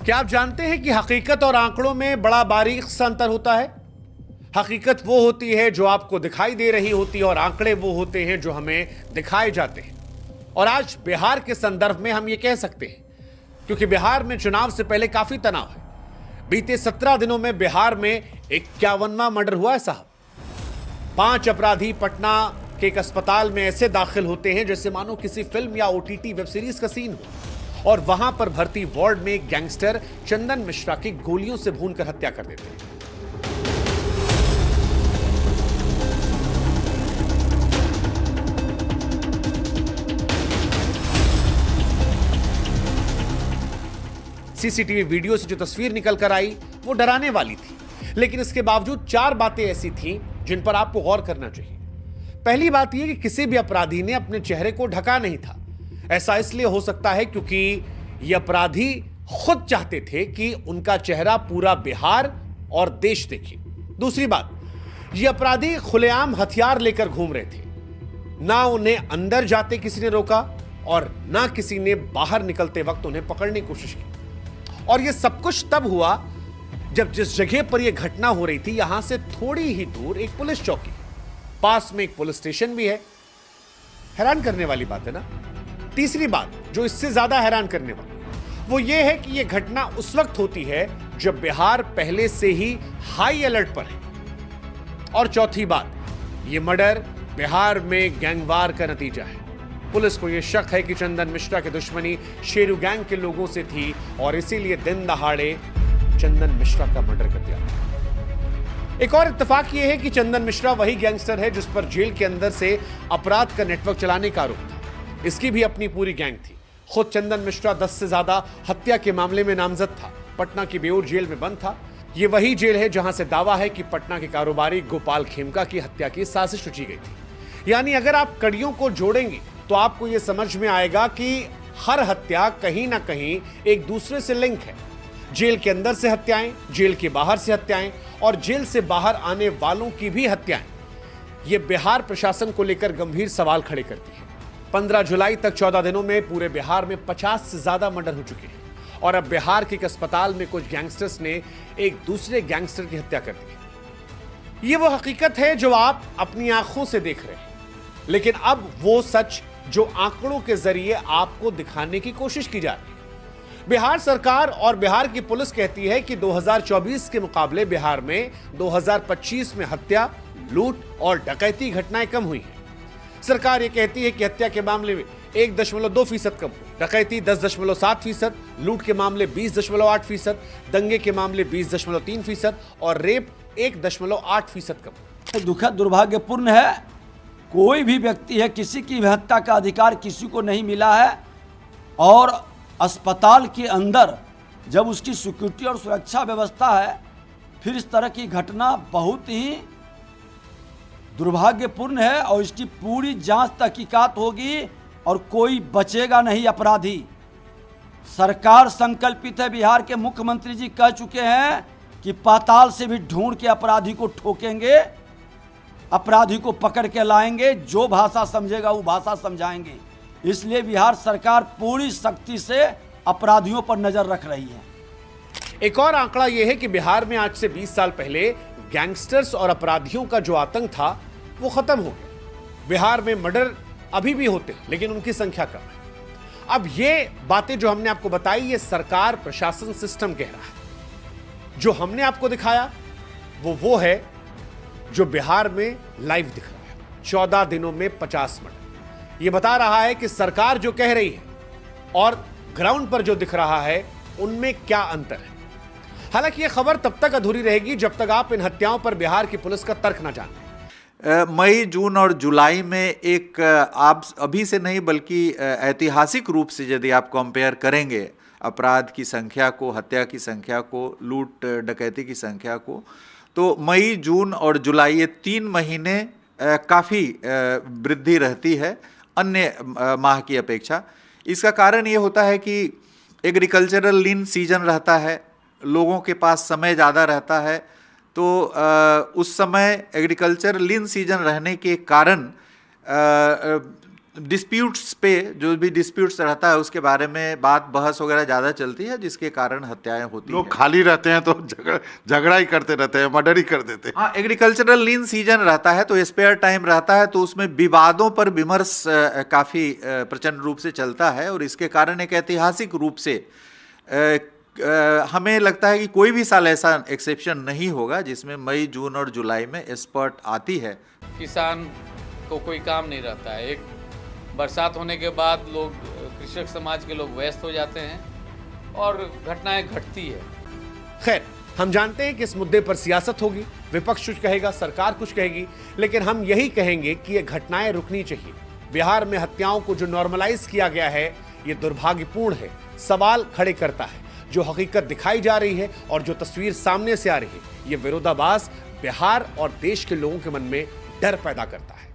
क्या आप जानते हैं कि हकीकत और आंकड़ों में बड़ा बारीक सा अंतर होता है। हकीकत वो होती है जो आपको दिखाई दे रही होती है और आंकड़े वो होते हैं जो हमें दिखाए जाते हैं। और आज बिहार के संदर्भ में हम ये कह सकते हैं क्योंकि बिहार में चुनाव से पहले काफी तनाव है। बीते 17 दिनों में बिहार में 51वां मर्डर हुआ है साहब। 5 अपराधी पटना के एक अस्पताल में ऐसे दाखिल होते हैं जैसे मानो किसी फिल्म या ओटीटी वेब सीरीज का सीन हो, और वहां पर भर्ती वार्ड में एक गैंगस्टर चंदन मिश्रा की गोलियों से भूनकर हत्या कर देते हैं। सीसीटीवी वीडियो से जो तस्वीर निकल कर आई वो डराने वाली थी, लेकिन इसके बावजूद 4 बातें ऐसी थीं जिन पर आपको गौर करना चाहिए। पहली बात यह कि किसी भी अपराधी ने अपने चेहरे को ढका नहीं था। ऐसा इसलिए हो सकता है क्योंकि ये अपराधी खुद चाहते थे कि उनका चेहरा पूरा बिहार और देश देखे। दूसरी बात, ये अपराधी खुलेआम हथियार लेकर घूम रहे थे। ना उन्हें अंदर जाते किसी ने रोका और ना किसी ने बाहर निकलते वक्त उन्हें पकड़ने की कोशिश की। और यह सब कुछ तब हुआ जब जिस जगह पर यह घटना हो रही थी यहां से थोड़ी ही दूर एक पुलिस चौकी, पास में एक पुलिस स्टेशन भी है। हैरान करने वाली बात है ना। तीसरी बात जो इससे ज्यादा हैरान करने वाली वो ये है कि यह घटना उस वक्त होती है जब बिहार पहले से ही हाई अलर्ट पर है। और चौथी बात, यह मर्डर बिहार में गैंगवार का नतीजा है। पुलिस को यह शक है कि चंदन मिश्रा की दुश्मनी शेरू गैंग के लोगों से थी और इसीलिए दिन दहाड़े चंदन मिश्रा का मर्डर कर दिया। एक और इत्तेफाक यह है कि चंदन मिश्रा वही गैंगस्टर है जिस पर जेल के अंदर से अपराध का नेटवर्क चलाने का आरोप था। इसकी भी अपनी पूरी गैंग थी। खुद चंदन मिश्रा 10 से ज्यादा हत्या के मामले में नामजद था। पटना की बेऊर जेल में बंद था। यह वही जेल है जहां से दावा है कि पटना के कारोबारी गोपाल खेमका की हत्या की साजिश रची गई थी। यानी अगर आप कड़ियों को जोड़ेंगे तो आपको यह समझ में आएगा कि हर हत्या कहीं ना कहीं एक दूसरे से लिंक है। जेल के अंदर से हत्याएं, जेल के बाहर से हत्याएं और जेल से बाहर आने वालों की भी हत्याएं। यह बिहार प्रशासन को लेकर गंभीर सवाल खड़े करती है। 15 जुलाई तक 14 दिनों में पूरे बिहार में 50 से ज्यादा मर्डर हो चुके हैं और अब बिहार के एक अस्पताल में कुछ गैंगस्टर्स ने एक दूसरे गैंगस्टर की हत्या कर दी। यह वो हकीकत है जो आप अपनी आंखों से देख रहे हैं, लेकिन अब वो सच जो आंकड़ों के जरिए आपको दिखाने की कोशिश की जा रही है। बिहार सरकार और बिहार की पुलिस कहती है कि 2024 के मुकाबले बिहार में 2025 में हत्या, लूट और डकैती घटनाएं कम हुई हैं। सरकार यह कहती है कि हत्या के मामले में 1.2% कम हुई, डकैती 10.7%, लूट के मामले 20.8%, दंगे के मामले 20.3% और रेप 1.8% कम। दुखद दुर्भाग्यपूर्ण है, कोई भी व्यक्ति है, किसी की भी हत्या का अधिकार किसी को नहीं मिला है। और अस्पताल के अंदर जब उसकी सिक्योरिटी और सुरक्षा व्यवस्था है, फिर इस तरह की घटना बहुत ही दुर्भाग्यपूर्ण है और इसकी पूरी जांच तहकीकात होगी और कोई बचेगा नहीं अपराधी। सरकार संकल्पित है। बिहार के मुख्यमंत्री जी कह चुके हैं कि पाताल से भी ढूंढ के अपराधी को ठोकेंगे, अपराधी को पकड़ के लाएंगे, जो भाषा समझेगा वो भाषा समझाएंगे। इसलिए बिहार सरकार पूरी शक्ति से अपराधियों पर नजर रख रही है। एक और आंकड़ा यह है कि बिहार में आज से 20 साल पहले गैंगस्टर्स और अपराधियों का जो आतंक था वो खत्म हो गया। बिहार में मर्डर अभी भी होते हैं लेकिन उनकी संख्या कम है। अब ये बातें जो हमने आपको बताई ये सरकार, प्रशासन, सिस्टम कह रहा है। जो हमने आपको दिखाया वो है जो बिहार में लाइव दिख रहा है। 14 दिनों में 50 मर्डर। यह बता रहा है कि सरकार जो कह रही है और ग्राउंड पर जो दिख रहा है उनमें क्या अंतर है। हालांकि यह खबर तब तक अधूरी रहेगी जब तक आप इन हत्याओं पर बिहार की पुलिस का तर्क ना जानें। मई, जून और जुलाई में एक आप अभी से नहीं बल्कि ऐतिहासिक रूप से यदि आप कंपेयर करेंगे अपराध की संख्या को, हत्या की संख्या को, लूट डकैती की संख्या को, तो मई, जून और जुलाई ये 3 महीने काफ़ी वृद्धि रहती है अन्य माह की अपेक्षा। इसका कारण ये होता है कि एग्रीकल्चरल लीन सीजन रहता है, लोगों के पास समय ज़्यादा रहता है, तो उस समय एग्रीकल्चर लीन सीजन रहने के कारण डिस्प्यूट्स पे, जो भी डिस्प्यूट्स रहता है उसके बारे में बात बहस वगैरह ज़्यादा चलती है, जिसके कारण हत्याएं होती लोग हैं। खाली रहते हैं तो झगड़ा ही करते रहते हैं, मर्डर ही कर देते हैं। हाँ, एग्रीकल्चरल लीन सीजन रहता है तो स्पेयर टाइम रहता है, तो उसमें विवादों पर विमर्श काफ़ी प्रचंड रूप से चलता है, और इसके कारण एक ऐतिहासिक रूप से हमें लगता है कि कोई भी साल ऐसा एक्सेप्शन नहीं होगा जिसमें मई, जून और जुलाई में स्पॉट आती है। किसान को कोई काम नहीं रहता है। एक बरसात होने के बाद लोग, कृषक समाज के लोग व्यस्त हो जाते हैं और घटनाएं घटती है। खैर, हम जानते हैं कि इस मुद्दे पर सियासत होगी, विपक्ष कुछ कहेगा, सरकार कुछ कहेगी, लेकिन हम यही कहेंगे कि ये घटनाएं रुकनी चाहिए। बिहार में हत्याओं को जो नॉर्मलाइज किया गया है, ये दुर्भाग्यपूर्ण है, सवाल खड़े करता है। जो हकीकत दिखाई जा रही है और जो तस्वीर सामने से आ रही है, ये विरोधाभास बिहार और देश के लोगों के मन में डर पैदा करता है।